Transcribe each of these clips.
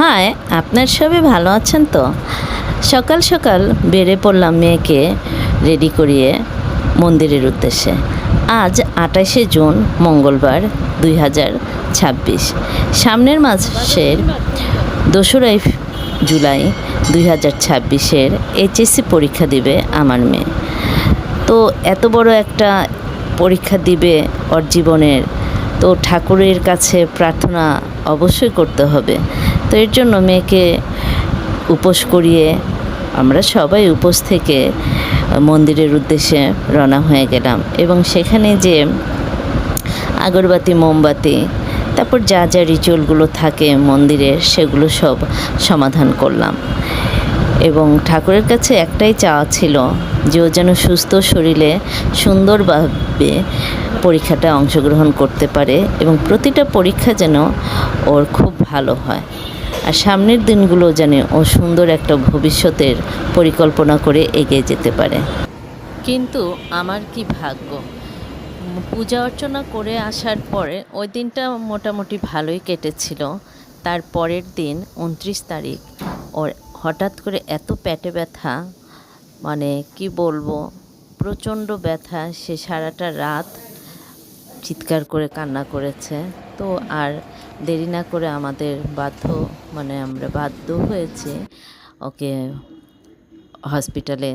High, আপনার সবাই ভালো আছেন তো? সকাল সকাল বেরিয়ে পড়লাম মেয়েকে রেডি করিয়ে মন্দিরের উদ্দেশ্যে। আজ ২৮শে জুন মঙ্গলবার ২০২৬। সামনের মাসের ২রা জুলাই ২০২৬-এর এইচএসসি পরীক্ষা দিবে আমার মেয়ে। তো এত বড় একটা পরীক্ষা দিবে ওর জীবনের, তো ঠাকুরের কাছে প্রার্থনা অবশ্যই করতে হবে। তো এর জন্য মেয়েকে উপোস করিয়ে আমরা সবাই উপোস থেকে মন্দিরের উদ্দেশ্যে রওনা হয়ে গেলাম এবং সেখানে যে আগরবাতি, মোমবাতি, তারপর যা যা রিচুয়ালগুলো থাকে মন্দিরের সেগুলো সব সমাধান করলাম। এবং ঠাকুরের কাছে একটাই চাওয়া ছিল যে ও যেন সুস্থ শরীরে সুন্দরভাবে পরীক্ষাটা অংশগ্রহণ করতে পারে এবং প্রতিটা পরীক্ষা যেন ওর খুব ভালো হয়, আর সামনের দিনগুলো যেন ও সুন্দর একটা ভবিষ্যতের পরিকল্পনা করে এগিয়ে যেতে পারে। কিন্তু আমার কি ভাগ্য, পূজা অর্চনা করে আসার পরে ওই দিনটা মোটামুটি ভালোই কেটেছিল। তার পরের দিন ২৯ তারিখ ওর হঠাৎ করে এত পেটে ব্যথা, মানে কি বলবো, প্রচণ্ড ব্যথা। সে সারাটা রাত চিৎকার করে কান্না করেছে। তো আর দেরি না করে আমরা বাধ্য হয়েছি ওকে হসপিটালে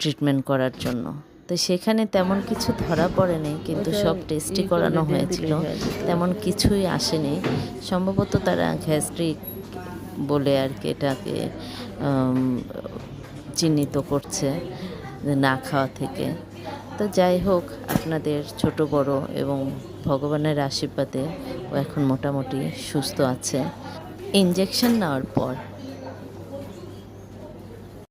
ট্রিটমেন্ট করার জন্য। তো সেখানে তেমন কিছু ধরা পড়েনি, কিন্তু সব টেস্টই করানো হয়েছিল, তেমন কিছুই আসেনি। সম্ভবত তারা গ্যাস্ট্রিক বলে আর কি এটাকে চিহ্নিত করছে না খাওয়া থেকে। তো যাই হোক, আপনাদের ছোট বড় এবং ভগবানের আশীর্বাদে ও এখন মোটামুটি সুস্থ আছে। ইনজেকশন নেওয়ার পর